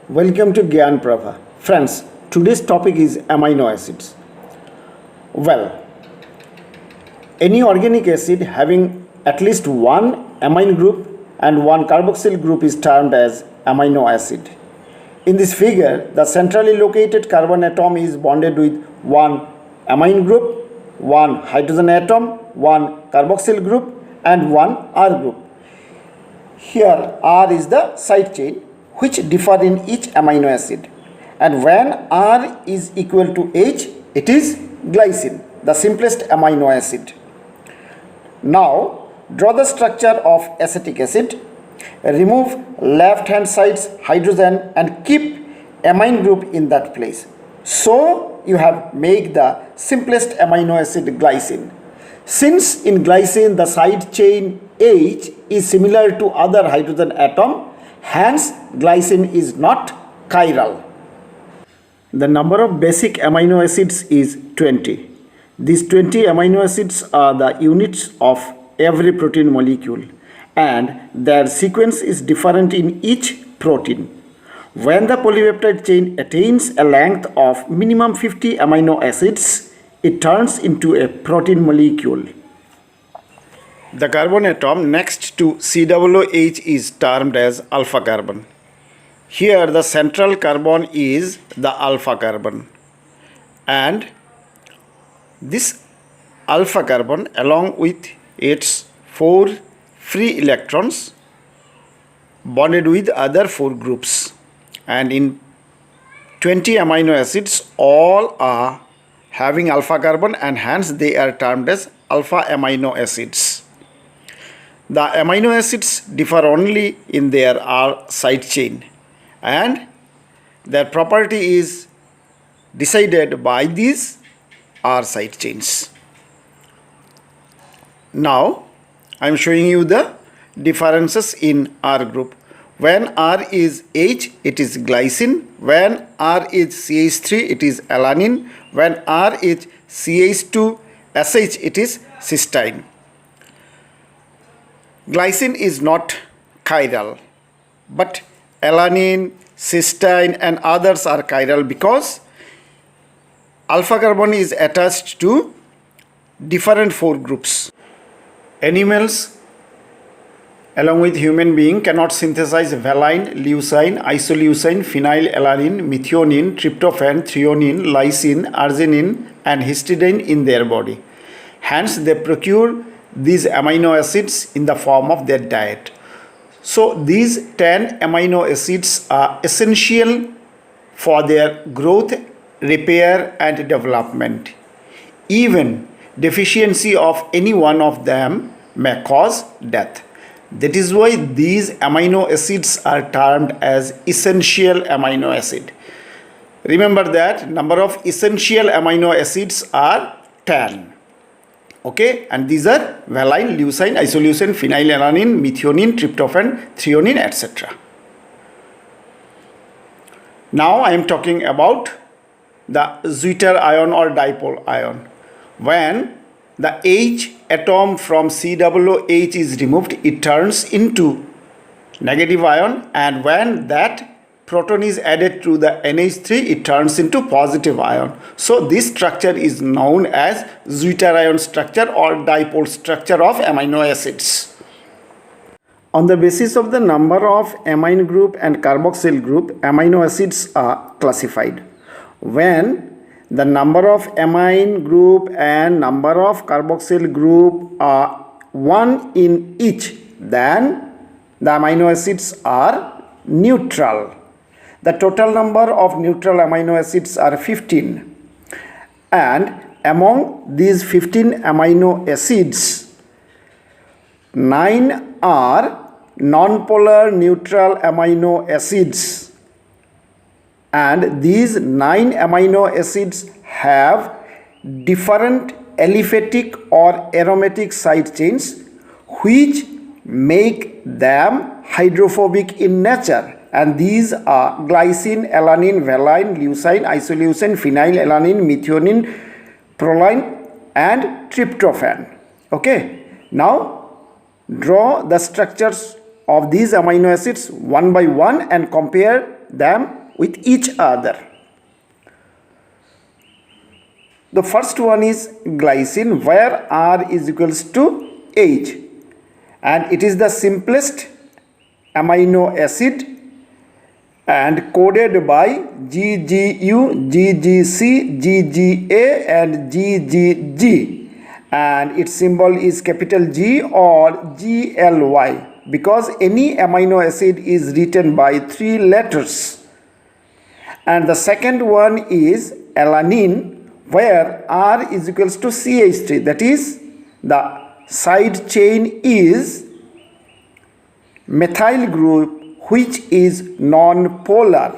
Welcome to Gyan Prabha. Friends, today's topic is amino acids. Well, any organic acid having at least one amine group and one carboxyl group is termed as amino acid. In this figure, the centrally located carbon atom is bonded with one amine group, one hydrogen atom, one carboxyl group and one R group. Here R is the side chain which differ in each amino acid, and when R is equal to H, it is glycine, the simplest amino acid. Now draw the structure of acetic acid, remove left hand side's hydrogen and keep amine group in that place. So you have make the simplest amino acid glycine. Since in glycine the side chain H is similar to other hydrogen atom, hence glycine is not chiral. The number of basic amino acids is 20. These 20 amino acids are the units of every protein molecule and their sequence is different in each protein. When the polypeptide chain attains a length of minimum 50 amino acids, it turns into a protein molecule. The carbon atom next to COOH is termed as alpha carbon. Here the central carbon is the alpha carbon, and this alpha carbon along with its 4 free electrons bonded with other 4 groups, and in 20 amino acids all are having alpha carbon and hence they are termed as alpha amino acids. The amino acids differ only in their R side chain and their property is decided by these R side chains. Now I am showing you the differences in R group. When R is H, it is glycine. When R is CH3, it is alanine. When R is CH2SH, it is cysteine. Glycine is not chiral, but alanine, cysteine and others are chiral because alpha carbon is attached to different 4 groups. Animals along with human being cannot synthesize valine, leucine, isoleucine, phenylalanine, methionine, tryptophan, threonine, lysine, arginine and histidine in their body. Hence they procure these amino acids in the form of their diet. So these 10 amino acids are essential for their growth, repair and development. Even deficiency of any one of them may cause death. That is why these amino acids are termed as essential amino acid. Remember that number of essential amino acids are 10. Okay, and these are valine, leucine, isoleucine, phenylalanine, methionine, tryptophan, threonine, etc. Now I am talking about the zwitter ion or dipole ion. When the H atom from COOH is removed, it turns into negative ion, and when that proton is added to the NH3, it turns into positive ion. So this structure is known as zwitter ion structure or dipole structure of amino acids. On the basis of the number of amine group and carboxyl group, amino acids are classified. When the number of amine group and number of carboxyl group are 1 in each, then the amino acids are neutral. The total number of neutral amino acids are 15, and among these 15 amino acids, 9 are nonpolar neutral amino acids, and these 9 amino acids have different aliphatic or aromatic side chains which make them hydrophobic in nature. And these are glycine, alanine, valine, leucine, isoleucine, phenylalanine, methionine, proline and tryptophan. Okay, now draw the structures of these amino acids one by one and compare them with each other. The first one is glycine, where R is equals to H, and it is the simplest amino acid and coded by GGU, GGC, GGA and GGG, and its symbol is capital G or GLY, because any amino acid is written by 3 letters. And the second one is alanine, where R is equals to CH3, that is the side chain is methyl group which is non-polar,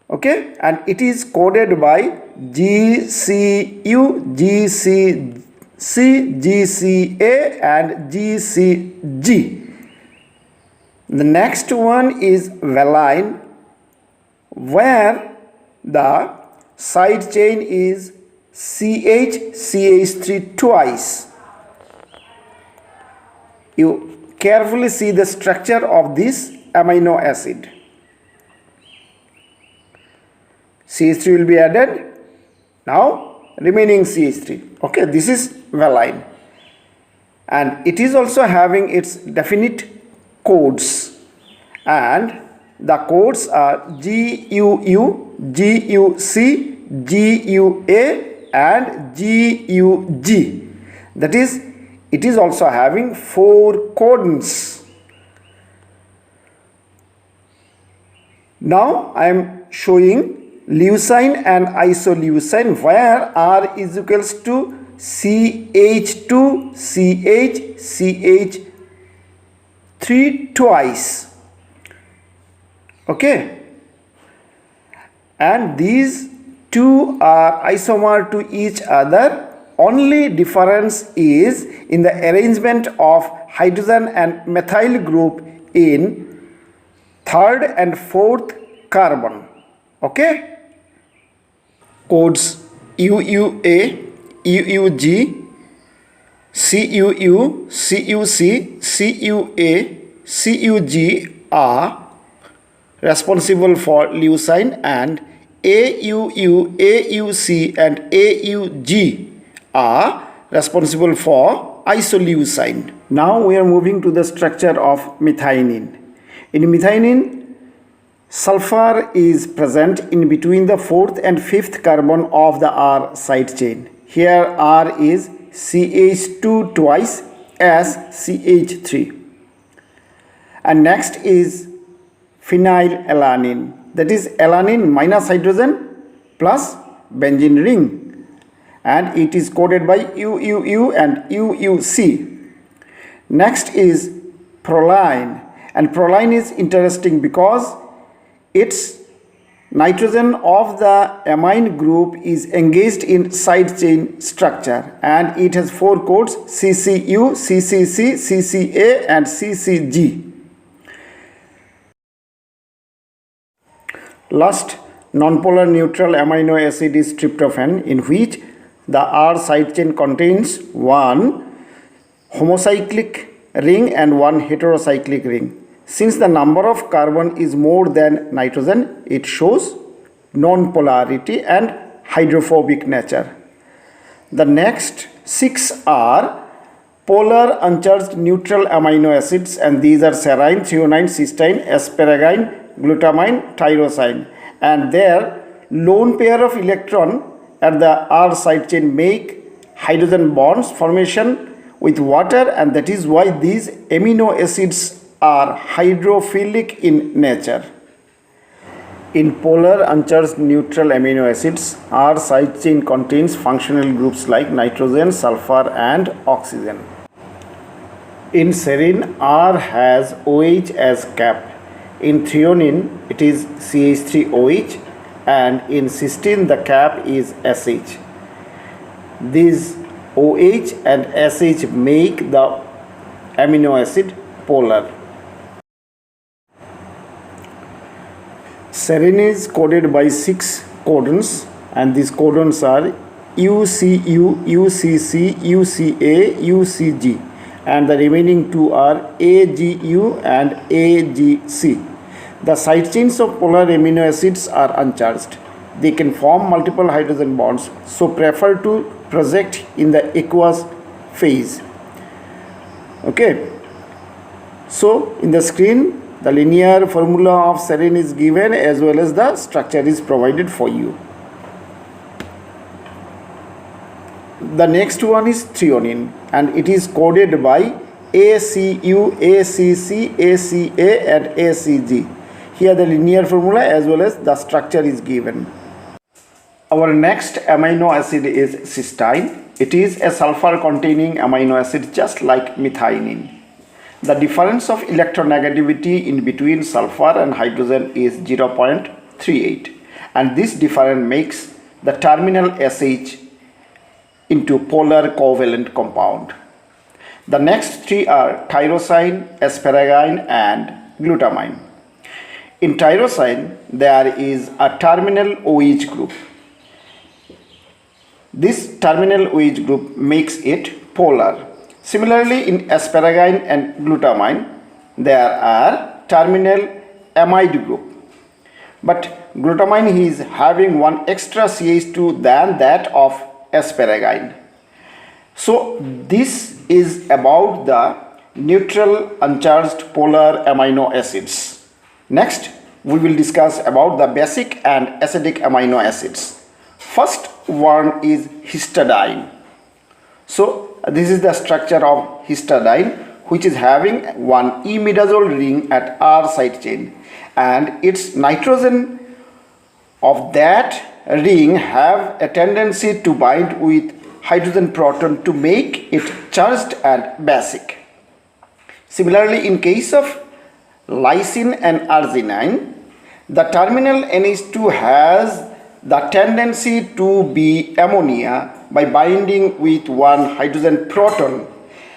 okay, and it is coded by GCU, GCC, GCA and GCG. The next one is valine, where the side chain is CH3 twice. You carefully see the structure of this amino acid. CH3 will be added. Now remaining CH3. Okay, this is valine. And it is also having its definite codes. And the codes are GUU, GUC, GUA and GUG. That is, it is also having 4 codons. Now I am showing leucine and isoleucine, where R is equals to CH2, CH, CH3 twice. Okay. And these two are isomer to each other. Only difference is in the arrangement of hydrogen and methyl group in 3rd and 4th carbon. Okay. Codes UUA, UUG, CUU, CUC, CUA, CUG are responsible for leucine, and AUU, AUC and AUG are responsible for isoleucine. Now we are moving to the structure of methionine. In methionine, sulfur is present in between the 4th and 5th carbon of the R side chain. Here R is CH2 twice as CH3. And next is phenylalanine, that is alanine minus hydrogen plus benzene ring, and it is coded by UUU and UUC. Next is proline, and proline is interesting because its nitrogen of the amine group is engaged in side chain structure, and it has 4 codes CCU, CCC, CCA and CCG. Last nonpolar neutral amino acid is tryptophan, in which the R side chain contains 1 homocyclic ring and 1 heterocyclic ring. Since the number of carbon is more than nitrogen, it shows non-polarity and hydrophobic nature. The next 6 are polar uncharged neutral amino acids, and these are serine, threonine, cysteine, asparagine, glutamine, tyrosine, and their lone pair of electron at the R side chain make hydrogen bonds formation with water, and that is why these amino acids are hydrophilic in nature. In polar uncharged neutral amino acids, R side chain contains functional groups like nitrogen, sulfur and oxygen. In serine, R has OH as cap. In threonine, it is CH3OH, and in cysteine, the cap is SH. These OH and SH make the amino acid polar. Serine is coded by 6 codons, and these codons are UCU, UCC, UCA, UCG, and the remaining 2 are AGU and AGC. The side chains of polar amino acids are uncharged. They can form multiple hydrogen bonds, so prefer to project in the aqueous phase. Okay. So in the screen, the linear formula of serine is given as well as the structure is provided for you. The next one is threonine, and it is coded by ACU, ACC, ACA and ACG. Here the linear formula as well as the structure is given. Our next amino acid is cysteine. It is a sulfur containing amino acid just like methionine. The difference of electronegativity in between sulfur and hydrogen is 0.38, and this difference makes the terminal SH into polar covalent compound. The next three are tyrosine, asparagine and glutamine. In tyrosine, there is a terminal OH group. This terminal OH group makes it polar. Similarly, in asparagine and glutamine, there are terminal amide group. But glutamine is having one extra CH2 than that of asparagine. So this is about the neutral uncharged polar amino acids. Next, we will discuss about the basic and acidic amino acids. First one is histadine. So this is the structure of histadine, which is having one imidazole ring at R side chain, and its nitrogen of that ring have a tendency to bind with hydrogen proton to make it charged and basic. Similarly, in case of lysine and arginine, the terminal NH2 has the tendency to be ammonia by binding with one hydrogen proton,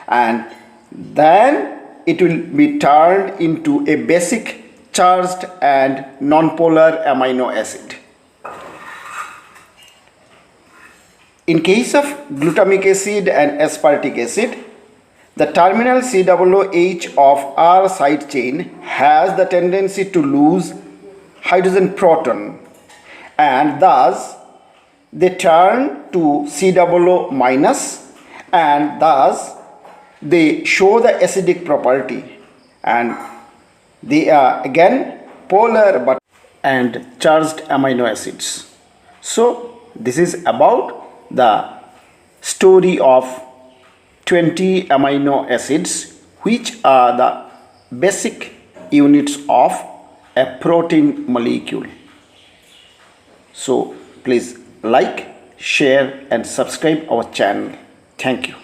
and then it will be turned into a basic charged and nonpolar amino acid. In case of glutamic acid and aspartic acid, the terminal COOH of R side chain has the tendency to lose hydrogen proton, and thus they turn to COO minus, and thus they show the acidic property, and they are again polar but and charged amino acids. So this is about the story of 20 amino acids, which are the basic units of a protein molecule. So please like, share and subscribe our channel. Thank you.